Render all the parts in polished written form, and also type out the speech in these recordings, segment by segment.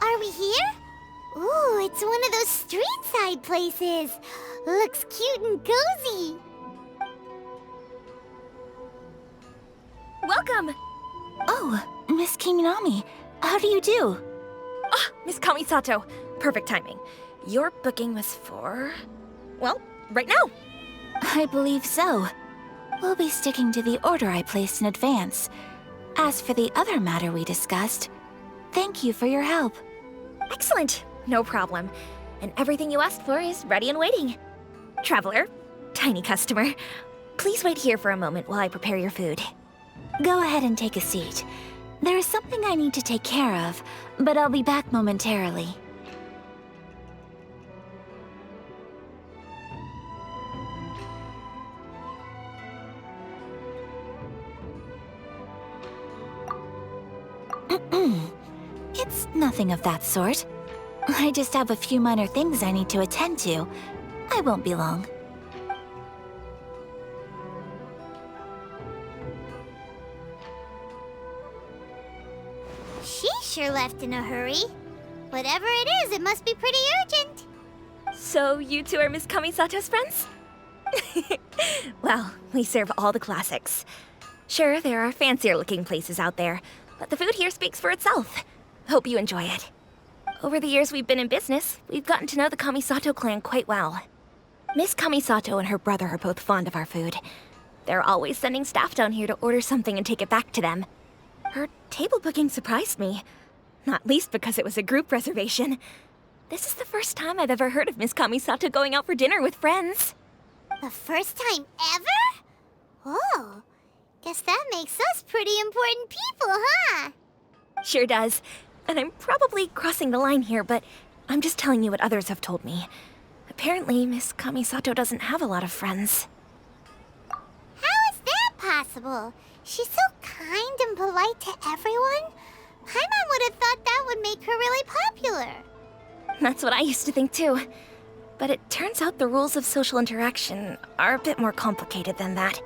Are we here? Ooh, it's one of those street-side places. Looks cute and cozy. Welcome! Oh, Miss Kiminami, how do you do? Ah, Miss Kamisato. Perfect timing. Your booking was for... well, right now. I believe so. We'll be sticking to the order I placed in advance. As for the other matter we discussed, thank you for your help. Excellent. No problem. And everything you asked for is ready and waiting. Traveler, tiny customer, please wait here for a moment while I prepare your food. Go ahead and take a seat. There is something I need to take care of, but I'll be back momentarily. It's nothing of that sort. I just have a few minor things I need to attend to. I won't be long. She sure left in a hurry. Whatever it is, it must be pretty urgent. So you two are Miss Kamisato's friends? Well, we serve all the classics. Sure, there are fancier-looking places out there, but the food here speaks for itself. Hope you enjoy it. Over the years we've been in business, we've gotten to know the Kamisato clan quite well. Miss Kamisato and her brother are both fond of our food. They're always sending staff down here to order something and take it back to them. Her table booking surprised me, not least because it was a group reservation. This is the first time I've ever heard of Miss Kamisato going out for dinner with friends. The first time ever? Oh, guess that makes us pretty important people, huh? Sure does. And I'm probably crossing the line here, but I'm just telling you what others have told me. Apparently, Miss Kamisato doesn't have a lot of friends. How is that possible? She's so kind and polite to everyone. Paimon would have thought that would make her really popular. That's what I used to think too. But it turns out the rules of social interaction are a bit more complicated than that.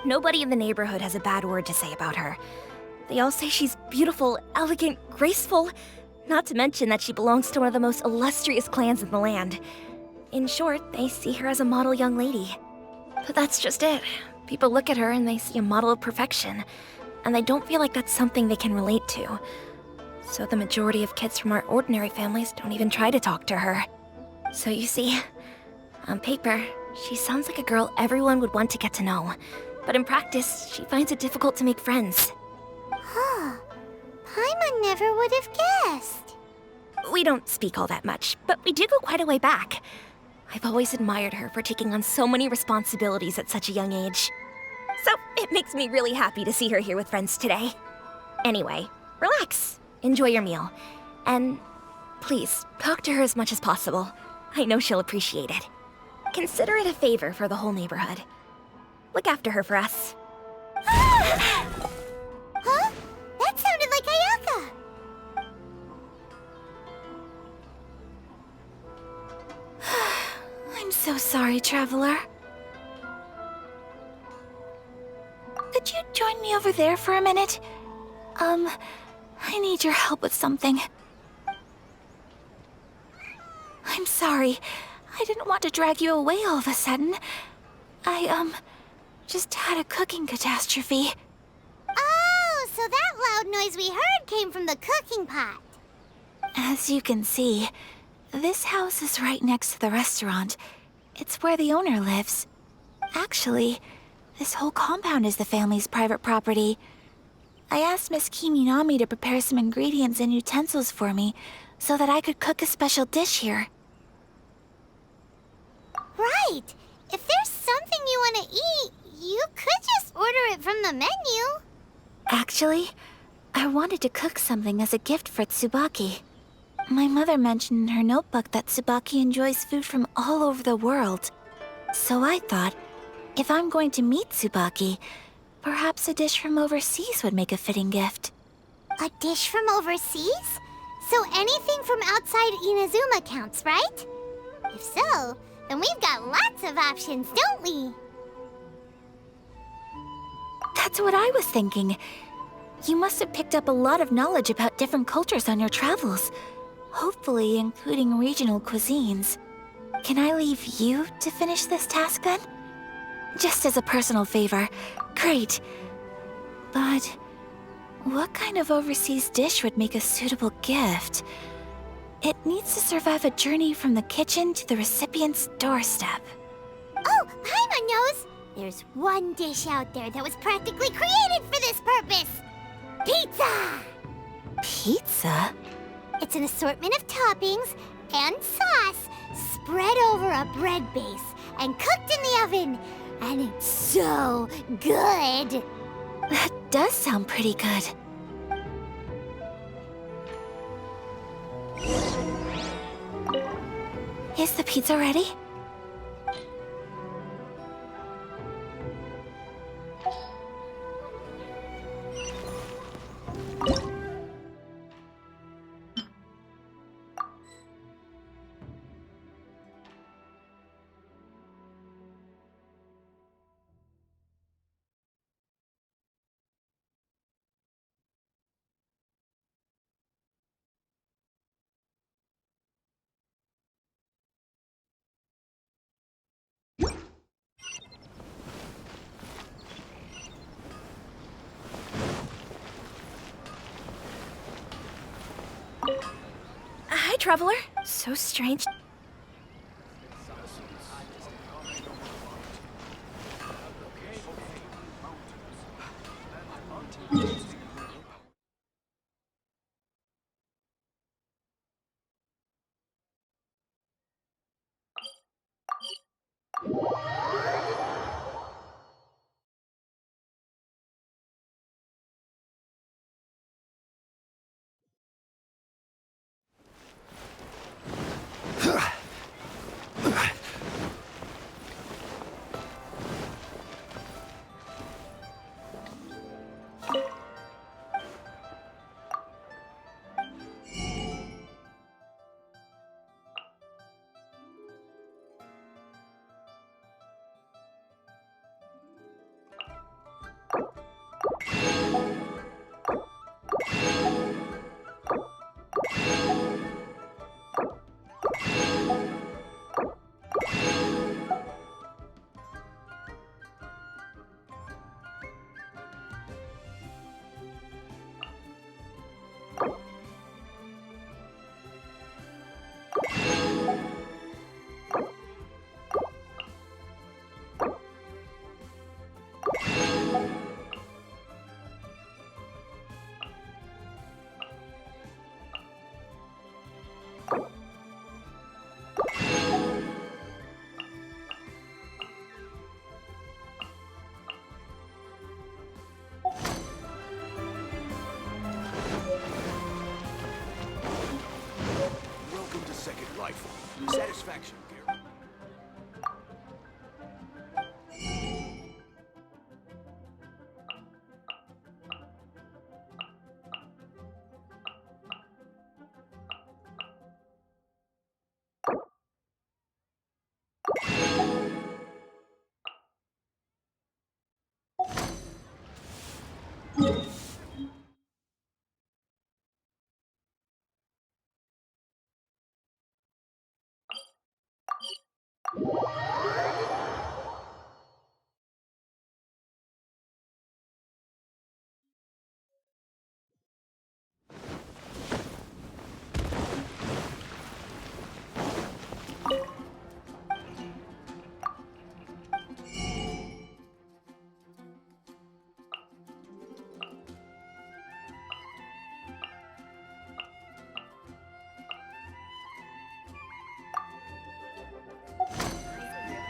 Nobody in the neighborhood has a bad word to say about her. They all say she's beautiful, elegant, graceful, not to mention that she belongs to one of the most illustrious clans in the land. In short, they see her as a model young lady. But that's just it. People look at her and they see a model of perfection, and they don't feel like that's something they can relate to. So the majority of kids from our ordinary families don't even try to talk to her. So you see, on paper, she sounds like a girl everyone would want to get to know. But in practice, she finds it difficult to make friends. Huh. Paimon never would have guessed. We don't speak all that much, but we do go quite a way back. I've always admired her for taking on so many responsibilities at such a young age. So it makes me really happy to see her here with friends today. Anyway, relax, enjoy your meal, and please, talk to her as much as possible. I know she'll appreciate it. Consider it a favor for the whole neighborhood. Look after her for us. Huh? That sounded like Ayaka. I'm so sorry, traveler. Could you join me over there for a minute? I need your help with something. I'm sorry. I didn't want to drag you away all of a sudden. I, just had a cooking catastrophe. Oh, so that loud noise we heard came from the cooking pot. As you can see, this house is right next to the restaurant. It's where the owner lives. Actually, this whole compound is the family's private property. I asked Miss Kiminami to prepare some ingredients and utensils for me so that I could cook a special dish here. Right. If there's something you want to eat, you could the menu. Actually, I wanted to cook something as a gift for Tsubaki. My mother mentioned in her notebook that Tsubaki enjoys food from all over the world. So I thought, if I'm going to meet Tsubaki, perhaps a dish from overseas would make a fitting gift. A dish from overseas? So anything from outside Inazuma counts, right? If so, then we've got lots of options, don't we? That's what I was thinking. You must have picked up a lot of knowledge about different cultures on your travels. Hopefully including regional cuisines. Can I leave you to finish this task then? Just as a personal favor. Great. But what kind of overseas dish would make a suitable gift? It needs to survive a journey from the kitchen to the recipient's doorstep. Oh, Paimon knows! There's one dish out there that was practically created for this purpose! Pizza! Pizza? It's an assortment of toppings and sauce spread over a bread base and cooked in the oven. And it's so good! That does sound pretty good. Is the pizza ready? Hi, Traveler. So strange. Satisfaction, Gary.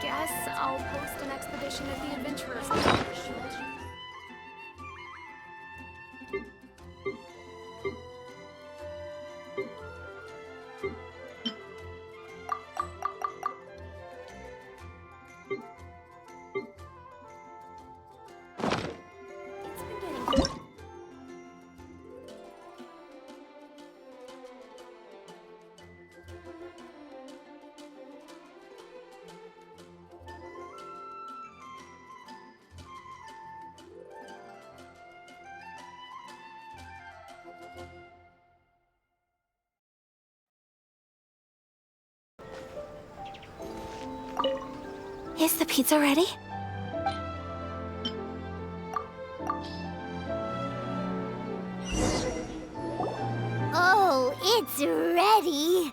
Guess I'll post an expedition at the Adventurers Lodge. Is the pizza ready? Oh, it's ready.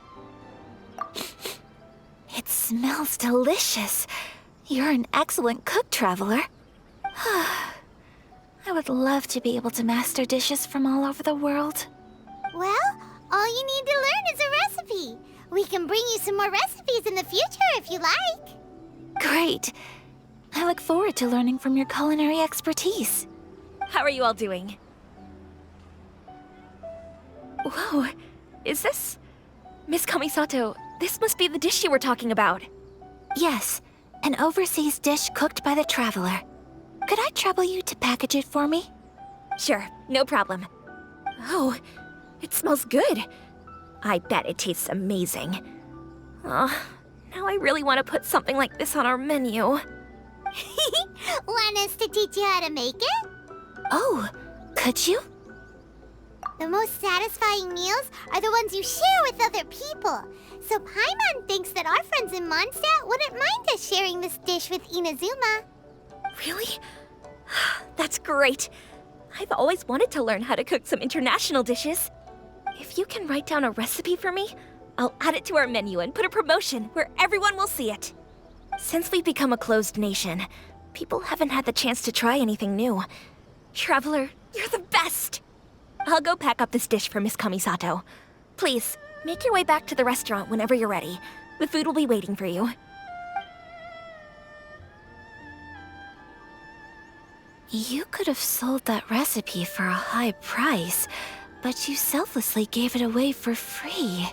It smells delicious. You're an excellent cook, Traveler. I would love to be able to master dishes from all over the world. Well, all you need to learn is a recipe. We can bring you some more recipes in the future if you like. Great. I look forward to learning from your culinary expertise. How are you all doing? Whoa, is this... Miss Kamisato, this must be the dish you were talking about. Yes, an overseas dish cooked by the Traveler. Could I trouble you to package it for me? Sure, no problem. Oh, it smells good. I bet it tastes amazing. Oh, now I really want to put something like this on our menu. Want us to teach you how to make it? Oh, could you? The most satisfying meals are the ones you share with other people. So Paimon thinks that our friends in Mondstadt wouldn't mind us sharing this dish with Inazuma. Really? That's great. I've always wanted to learn how to cook some international dishes. If you can write down a recipe for me, I'll add it to our menu and put a promotion where everyone will see it. Since we've become a closed nation, people haven't had the chance to try anything new. Traveler, you're the best! I'll go pack up this dish for Miss Kamisato. Please, make your way back to the restaurant whenever you're ready. The food will be waiting for you. You could have sold that recipe for a high price, but you selflessly gave it away for free.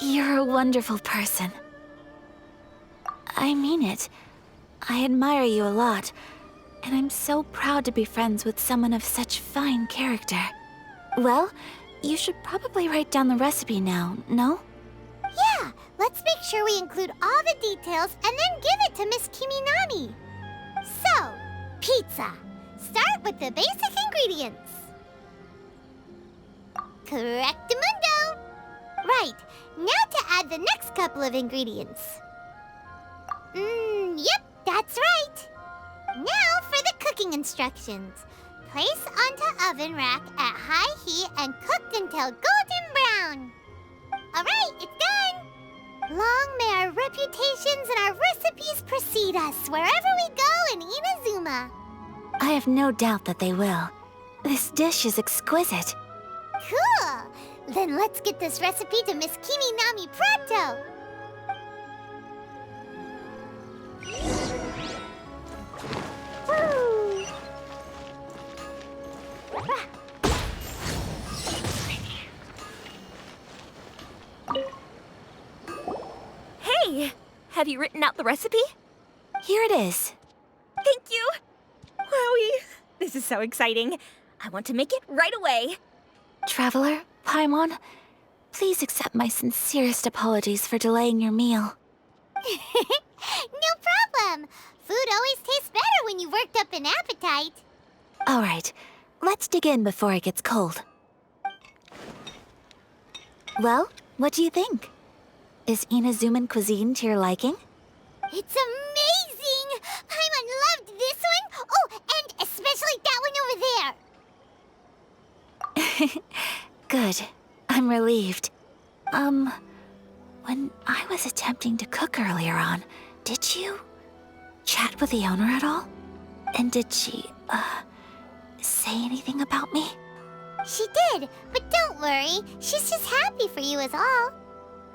You're a wonderful person. I mean it. I admire you a lot, and I'm so proud to be friends with someone of such fine character. Well, you should probably write down the recipe now, no? Yeah, let's make sure we include all the details and then give it to Miss Kiminami. So, pizza. Start with the basic ingredients. Correctamundo. Right, now to add the next couple of ingredients. Yep, that's right. Now for the cooking instructions. Place onto oven rack at high heat and cooked until golden brown. Alright, it's done. Long may our reputations and our recipes precede us wherever we go in Inazuma. I have no doubt that they will. This dish is exquisite. Cool! Then let's get this recipe to Miss Kiminami pronto! Woo! Hey! Have you written out the recipe? Here it is. Thank you! Wowie! This is so exciting. I want to make it right away. Traveler, Paimon, please accept my sincerest apologies for delaying your meal. No problem! Food always tastes better when you've worked up an appetite. All right, let's dig in before it gets cold. Well, what do you think? Is Inazuman cuisine to your liking? It's amazing! Paimon loved this one! Oh, and especially that one over there! Good. I'm relieved. When I was attempting to cook earlier on, did you chat with the owner at all? And did she, say anything about me? She did, but don't worry. She's just happy for you is all.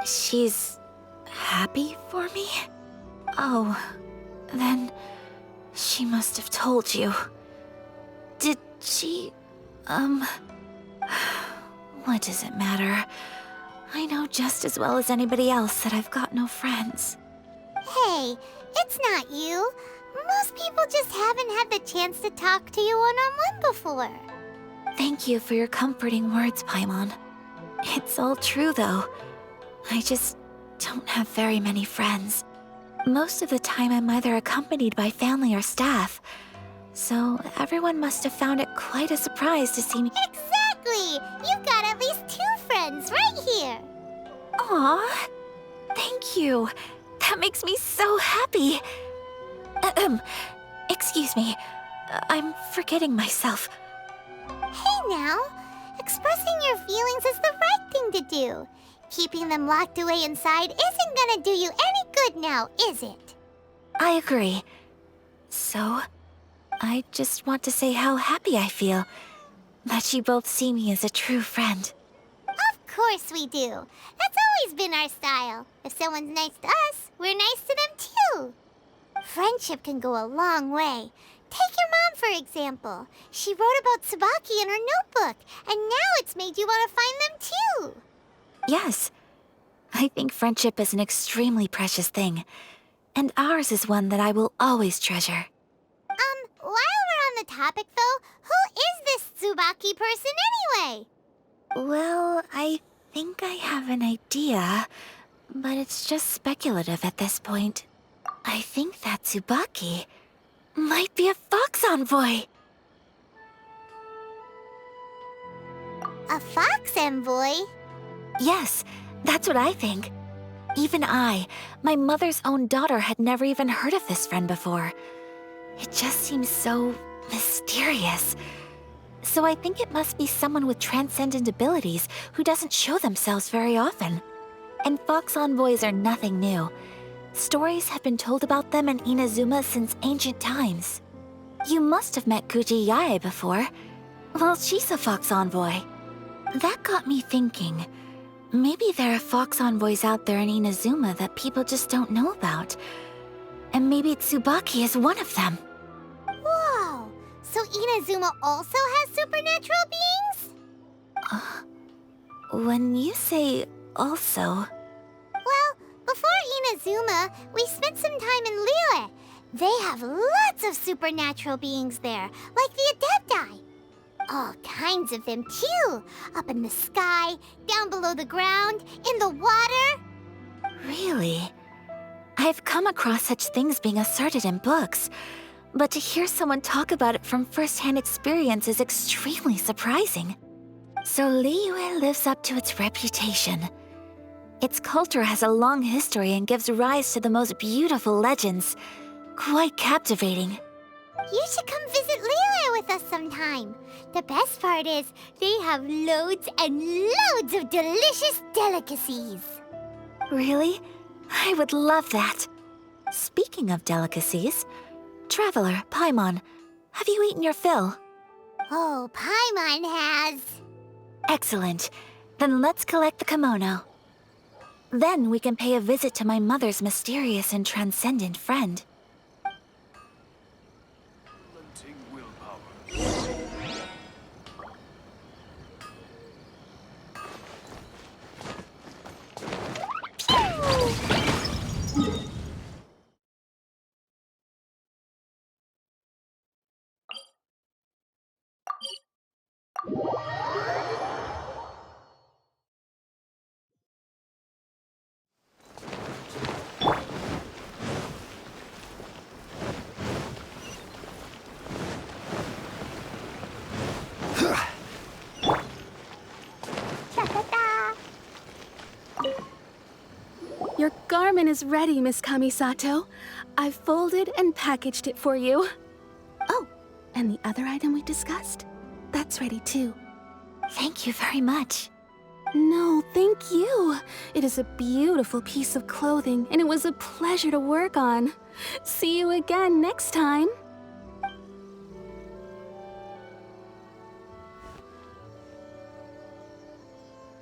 She's happy for me? Oh, then she must have told you. Did she, what does it matter? I know just as well as anybody else that I've got no friends. Hey, it's not you. Most people just haven't had the chance to talk to you one-on-one before. Thank you for your comforting words, Paimon. It's all true, though. I just don't have very many friends. Most of the time, I'm either accompanied by family or staff. So everyone must have found it quite a surprise to see me. Exactly! You've got at least 2 friends right here. Aw, thank you. That makes me so happy. Excuse me. I'm forgetting myself. Hey now, expressing your feelings is the right thing to do. Keeping them locked away inside isn't gonna do you any good now, is it? I agree. So, I just want to say how happy I feel that you both see me as a true friend. Of course we do. That's always been our style. If someone's nice to us, we're nice to them too. Friendship can go a long way. Take your mom, for example. She wrote about Tsubaki in her notebook, and now it's made you want to find them too. Yes, I think friendship is an extremely precious thing, and ours is one that I will always treasure. While we're on the topic though, who is this Tsubaki person anyway? Well, I think I have an idea, but it's just speculative at this point. I think that Tsubaki might be a fox envoy. A fox envoy? Yes, that's what I think. Even I, my mother's own daughter, had never even heard of this friend before. It just seems so mysterious. So I think it must be someone with transcendent abilities who doesn't show themselves very often. And fox envoys are nothing new. Stories have been told about them in Inazuma since ancient times. You must have met Guji Yae before. Well, she's a fox envoy. That got me thinking. Maybe there are fox envoys out there in Inazuma that people just don't know about. And maybe Tsubaki is one of them. Whoa! So Inazuma also has supernatural beings? When you say also... Well, before Inazuma, we spent some time in Liyue. They have lots of supernatural beings there, like the Adepti. All kinds of them too. Up in the sky, down below the ground, in the water. Really? I've come across such things being asserted in books, but to hear someone talk about it from first-hand experience is extremely surprising. So Liyue lives up to its reputation. Its culture has a long history and gives rise to the most beautiful legends. Quite captivating. You should come visit Liyue with us sometime. The best part is, they have loads and loads of delicious delicacies. Really? I would love that. Speaking of delicacies, Traveler, Paimon, have you eaten your fill? Oh, Paimon has. Excellent. Then let's collect the kimono. Then we can pay a visit to my mother's mysterious and transcendent friend. Your garment is ready, Miss Kamisato. I've folded and packaged it for you. Oh, and the other item we discussed? That's ready too. Thank you very much. No, thank you. It is a beautiful piece of clothing, and it was a pleasure to work on. See you again next time.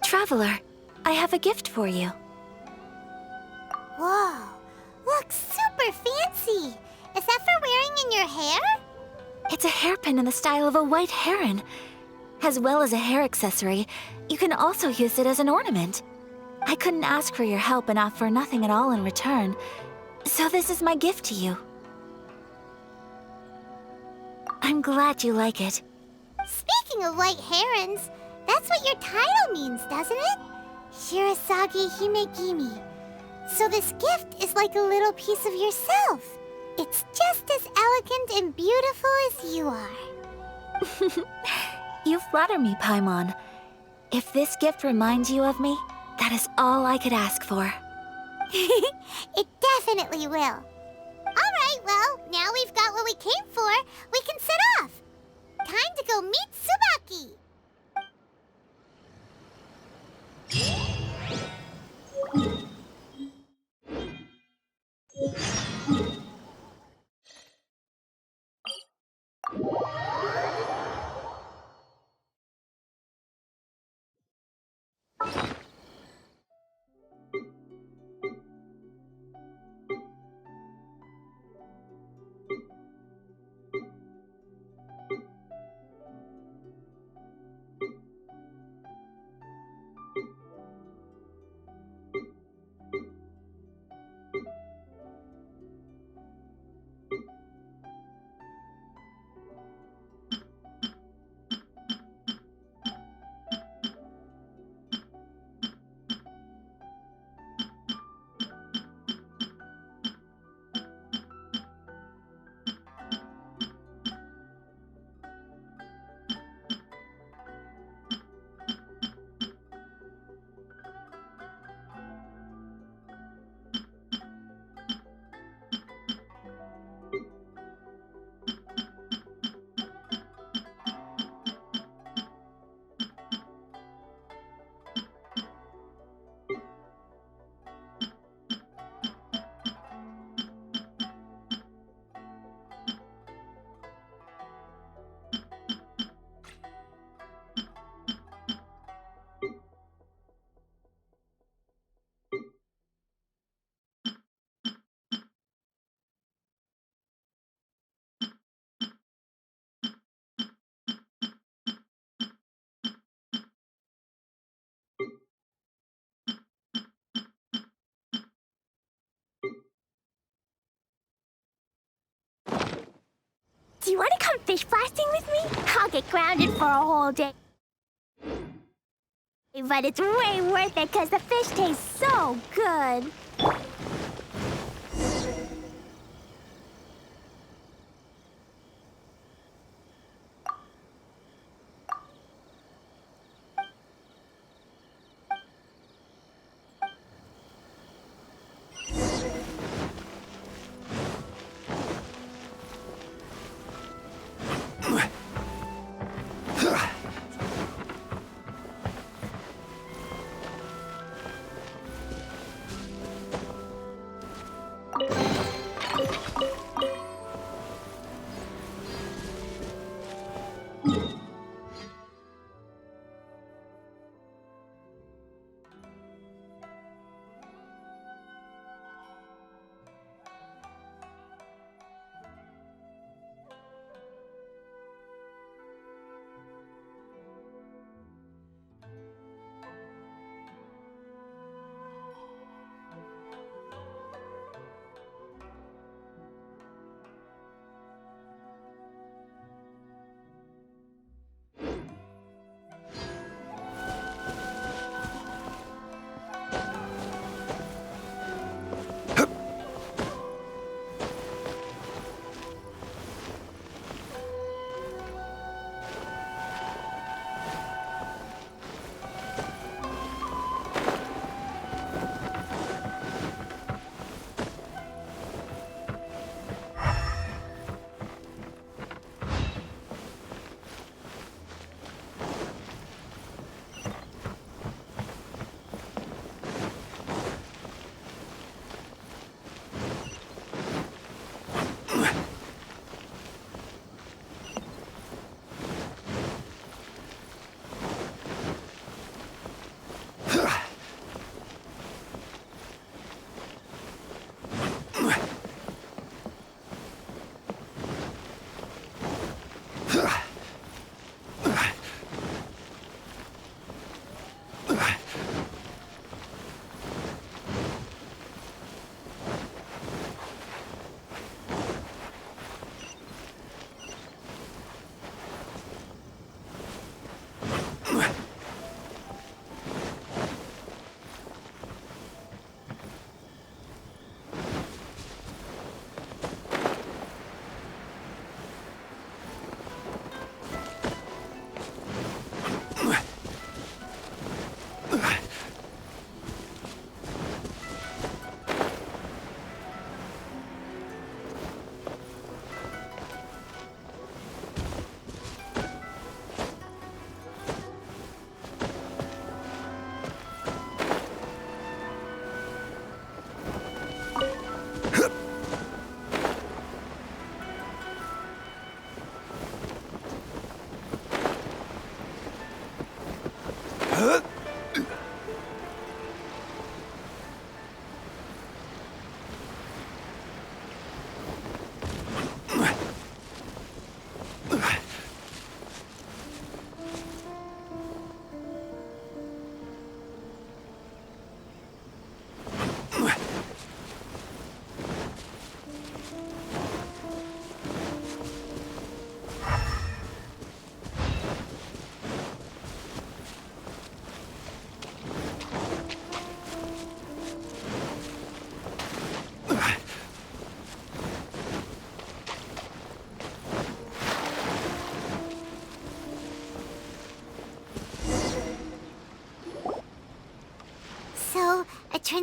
Traveler, I have a gift for you. Whoa, looks super fancy. Is that for wearing in your hair? It's a hairpin in the style of a white heron. As well as a hair accessory, you can also use it as an ornament. I couldn't ask for your help and offer nothing at all in return, so this is my gift to you. I'm glad you like it. Speaking of white herons, that's what your title means, doesn't it? Shirasagi Himegimi. So this gift is like a little piece of yourself. It's just as elegant and beautiful as you are. You flatter me, Paimon. If this gift reminds you of me, that is all I could ask for. It definitely will. All right, Well, now we've got what we came for. We can set off. Time to go meet Tsubaki. Do you want to come fish blasting with me? I'll get grounded for a whole day. But it's way worth it because the fish taste so good.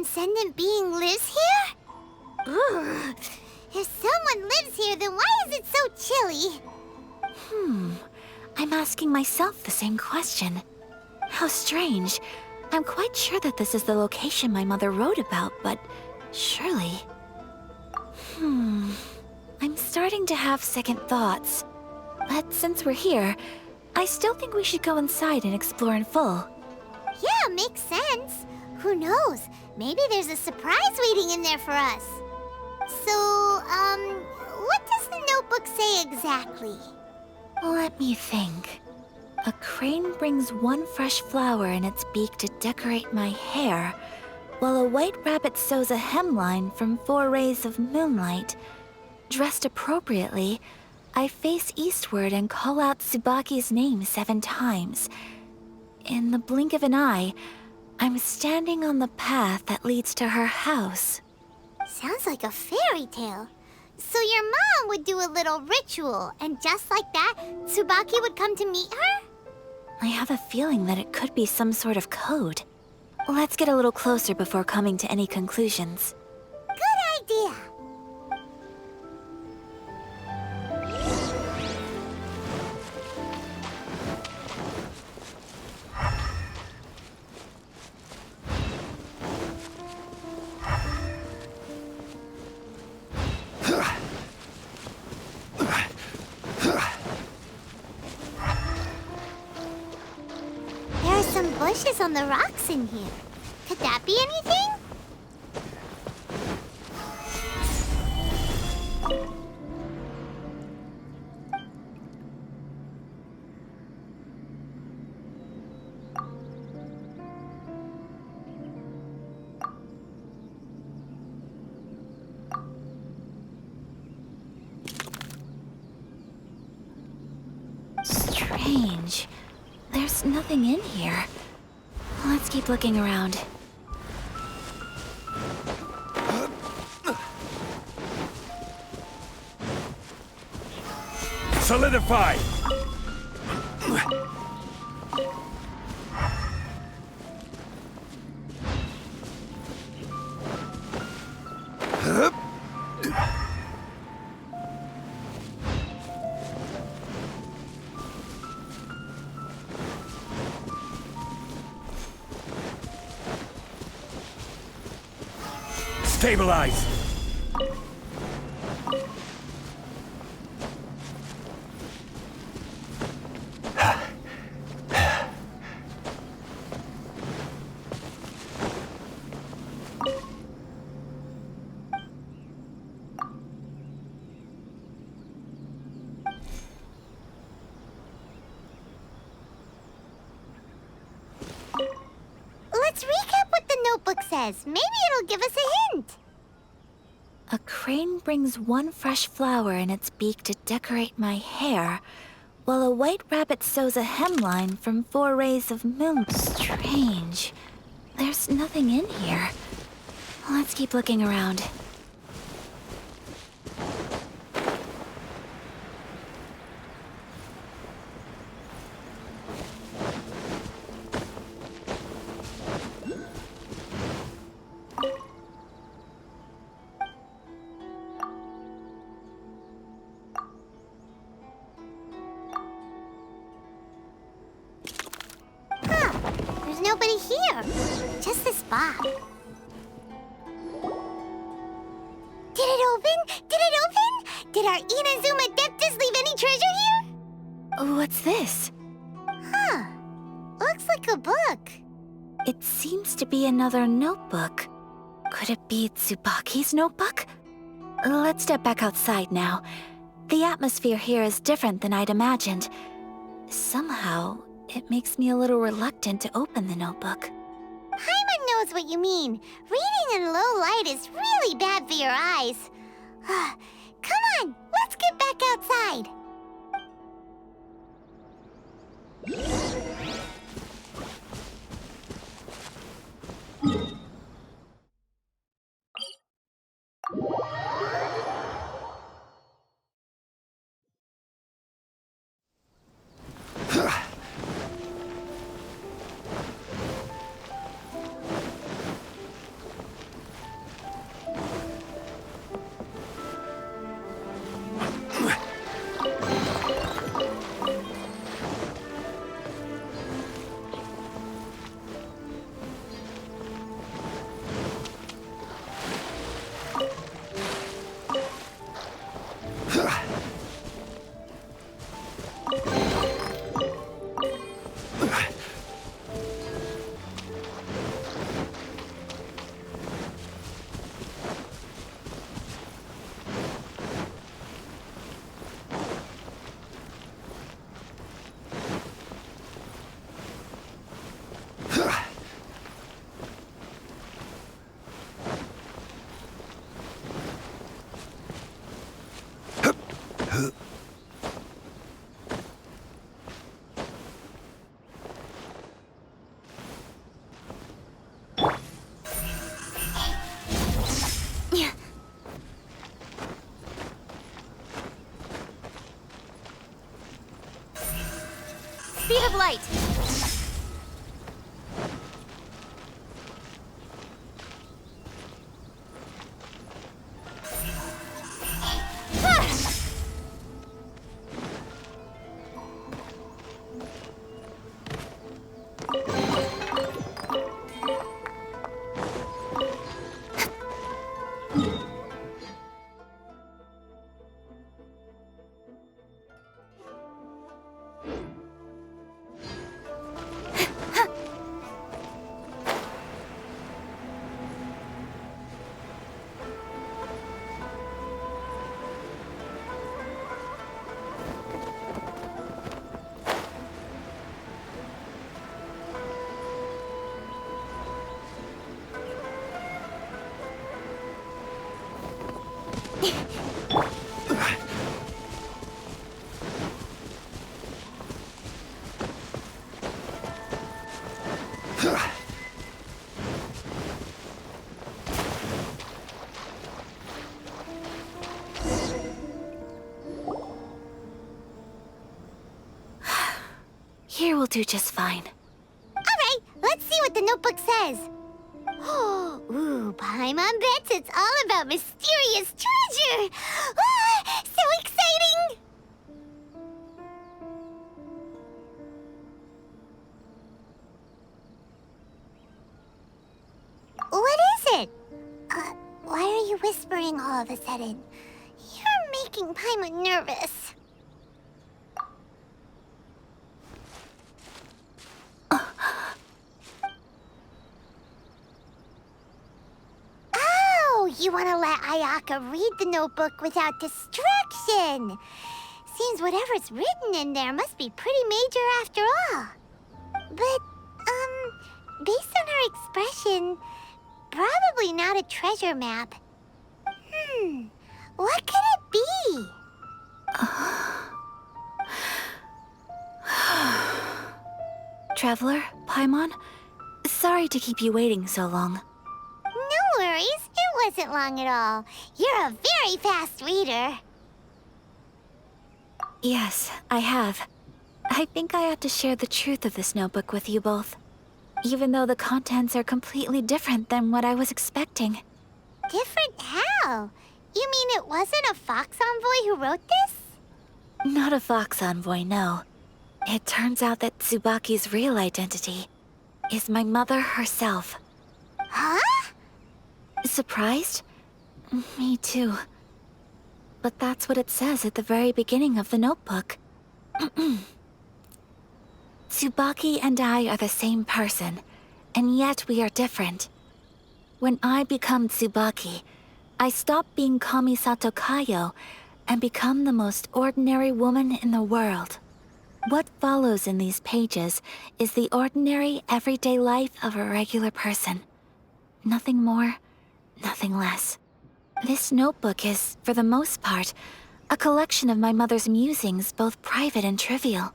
transcendent being lives here? Ugh. If someone lives here, then why is it so chilly? I'm asking myself the same question. How strange. I'm quite sure that this is the location my mother wrote about, but surely... I'm starting to have second thoughts. But since we're here, I still think we should go inside and explore in full. Yeah, makes sense. Who knows? Maybe there's a surprise waiting in there for us. So, what does the notebook say exactly? Let me think. A crane brings one fresh flower in its beak to decorate my hair, while a white rabbit sews a hemline from 4 rays of moonlight. Dressed appropriately, I face eastward and call out Tsubaki's name 7 times. In the blink of an eye, I'm standing on the path that leads to her house. Sounds like a fairy tale. So your mom would do a little ritual, and just like that, Tsubaki would come to meet her? I have a feeling that it could be some sort of code. Let's get a little closer before coming to any conclusions. Good idea. There are some bushes on the rocks in here. Could that be anything? Strange. There's nothing in here. Let's keep looking around. Solidify! Stabilize! Let's recap what the notebook says. Maybe it'll give us a hint. A crane brings one fresh flower in its beak to decorate my hair, while a white rabbit sews a hemline from 4 rays of moon. Strange. There's nothing in here. Let's keep looking around. There's nobody here. Just this box. Did it open? Did it open? Did our Inazuma Adeptus leave any treasure here? What's this? Huh. Looks like a book. It seems to be another notebook. Could it be Tsubaki's notebook? Let's step back outside now. The atmosphere here is different than I'd imagined. Somehow, it makes me a little reluctant to open the notebook. Paimon knows what you mean. Reading in low light is really bad for your eyes. Come on, let's get back outside. speed of light. Here will do just fine. Alright, let's see what the notebook says. Ooh, Paimon bets it's all about mysterious treasure! Ah, so exciting! What is it? Why are you whispering all of a sudden? You're making Paimon nervous. You want to let Ayaka read the notebook without distraction. Seems whatever's written in there must be pretty major after all. But, based on her expression, probably not a treasure map. What could it be? Traveler, Paimon, sorry to keep you waiting so long. No worries, it wasn't long at all. You're a very fast reader. Yes, I have. I think I ought to share the truth of this notebook with you both. Even though the contents are completely different than what I was expecting. Different how? You mean it wasn't a Fox Envoy who wrote this? Not a Fox Envoy, no. It turns out that Tsubaki's real identity is my mother herself. Huh? Surprised? Me too. But that's what it says at the very beginning of the notebook. Tsubaki and I are the same person, and yet we are different. When I become Tsubaki, I stop being Kamisato Kayo and become the most ordinary woman in the world. What follows in these pages is the ordinary, everyday life of a regular person. Nothing more, nothing less. This notebook is, for the most part, a collection of my mother's musings, both private and trivial.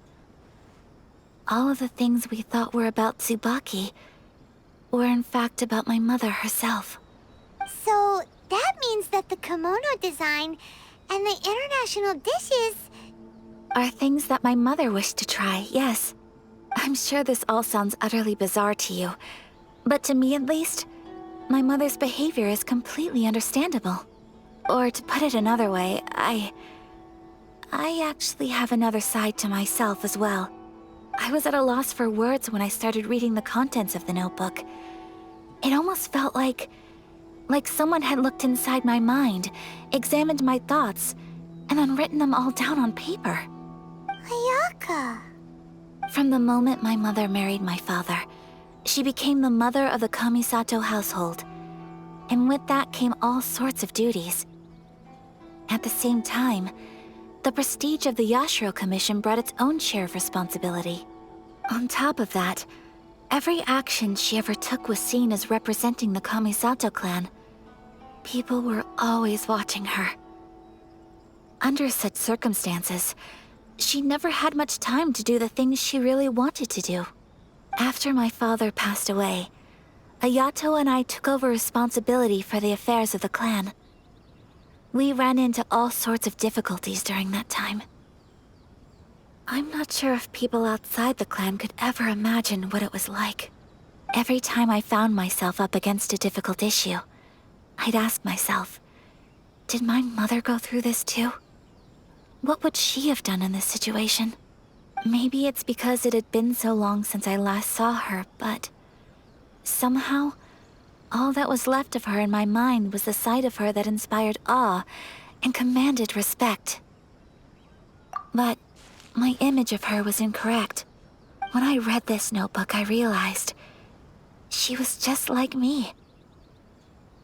All of the things we thought were about Tsubaki were in fact about my mother herself. So that means that the kimono design and the international dishes are things that my mother wished to try, yes. I'm sure this all sounds utterly bizarre to you, but to me at least, my mother's behavior is completely understandable. Or to put it another way, I actually have another side to myself as well. I was at a loss for words when I started reading the contents of the notebook. It almost felt like someone had looked inside my mind, examined my thoughts, and then written them all down on paper. Ayaka. From the moment my mother married my father, she became the mother of the Kamisato household. And with that came all sorts of duties. At the same time, the prestige of the Yashiro Commission brought its own share of responsibility. On top of that, every action she ever took was seen as representing the Kamisato clan. People were always watching her. Under such circumstances, she never had much time to do the things she really wanted to do. After my father passed away, Ayato and I took over responsibility for the affairs of the clan. We ran into all sorts of difficulties during that time. I'm not sure if people outside the clan could ever imagine what it was like. Every time I found myself up against a difficult issue, I'd ask myself, did my mother go through this too? What would she have done in this situation? Maybe it's because it had been so long since I last saw her, but somehow, all that was left of her in my mind was the sight of her that inspired awe and commanded respect. But my image of her was incorrect. When I read this notebook, I realized she was just like me.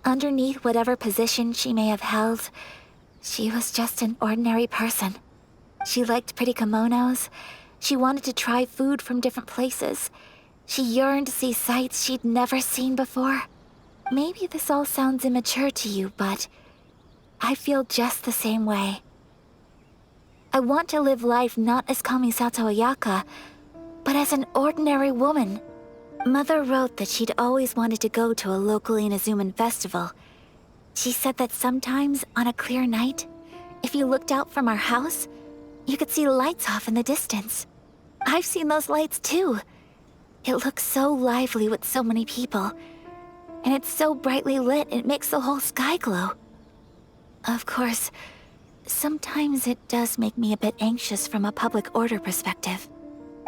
Underneath whatever position she may have held, she was just an ordinary person. She liked pretty kimonos. She wanted to try food from different places. She yearned to see sights she'd never seen before. Maybe this all sounds immature to you, but I feel just the same way. I want to live life not as Kamisato Ayaka, but as an ordinary woman. Mother wrote that she'd always wanted to go to a local Inazuman festival. She said that sometimes, on a clear night, if you looked out from our house, you could see lights off in the distance. I've seen those lights too. It looks so lively with so many people, and it's so brightly lit it makes the whole sky glow. Of course, sometimes it does make me a bit anxious from a public order perspective.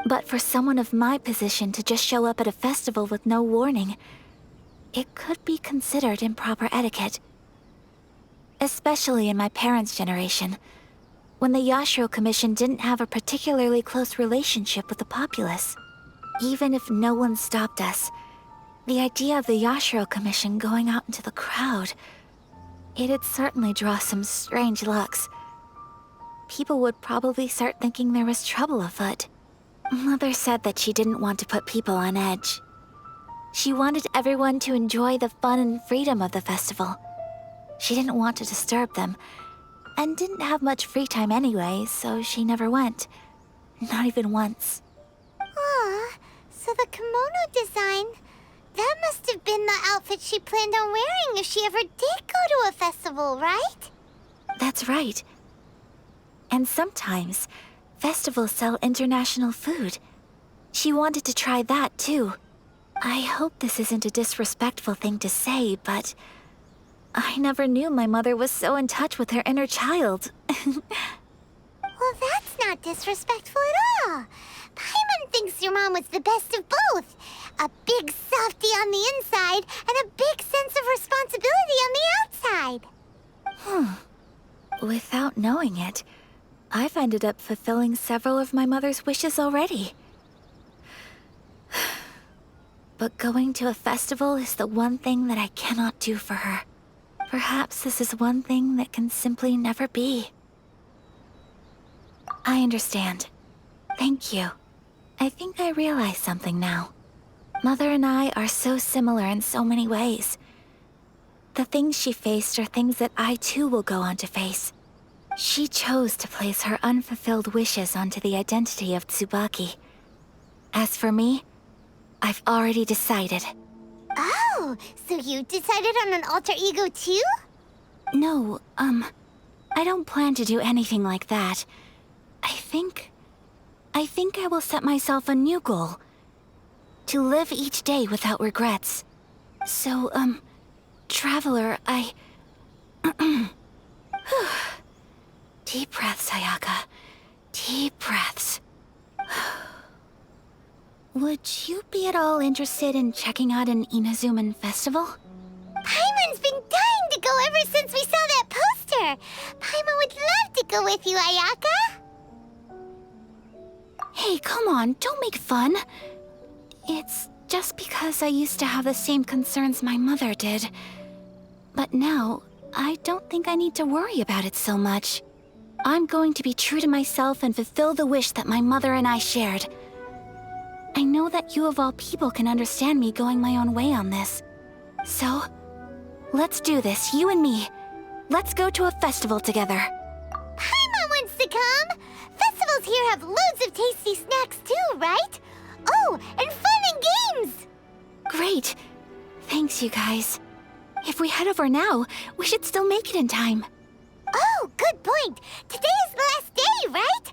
But for someone of my position to just show up at a festival with no warning, it could be considered improper etiquette. Especially in my parents' generation, when the Yashiro Commission didn't have a particularly close relationship with the populace. Even if no one stopped us, the idea of the Yashiro Commission going out into the crowd, it'd certainly draw some strange looks. People would probably start thinking there was trouble afoot. Mother said that she didn't want to put people on edge. She wanted everyone to enjoy the fun and freedom of the festival. She didn't want to disturb them, and didn't have much free time anyway, so she never went. Not even once. Aw, so the kimono design, that must have been the outfit she planned on wearing if she ever did go to a festival, right? That's right. And sometimes, festivals sell international food. She wanted to try that too. I hope this isn't a disrespectful thing to say, but I never knew my mother was so in touch with her inner child. Well, that's not disrespectful at all. Paimon thinks your mom was the best of both. A big softie on the inside and a big sense of responsibility on the outside. Without knowing it, I've ended up fulfilling several of my mother's wishes already. But going to a festival is the one thing that I cannot do for her. Perhaps this is one thing that can simply never be. I understand. Thank you. I think I realize something now. Mother and I are so similar in so many ways. The things she faced are things that I too will go on to face. She chose to place her unfulfilled wishes onto the identity of Tsubaki. As for me, I've already decided. Oh, so you decided on an alter ego too? No, I don't plan to do anything like that. I think I will set myself a new goal. To live each day without regrets. So, Traveler, Deep breaths, Ayaka. Deep breaths. Would you be at all interested in checking out an Inazuman festival? Paimon's been dying to go ever since we saw that poster. Paimon would love to go with you, Ayaka. Hey, come on, don't make fun. It's just because I used to have the same concerns my mother did. But now, I don't think I need to worry about it so much. I'm going to be true to myself and fulfill the wish that my mother and I shared. I know that you of all people can understand me going my own way on this. So, let's do this, you and me. Let's go to a festival together. Paimon wants to come. Festivals here have loads of tasty snacks too, right? Oh, and fun and games. Great. Thanks, you guys. If we head over now, we should still make it in time. Oh, good point. Today is the last day, right?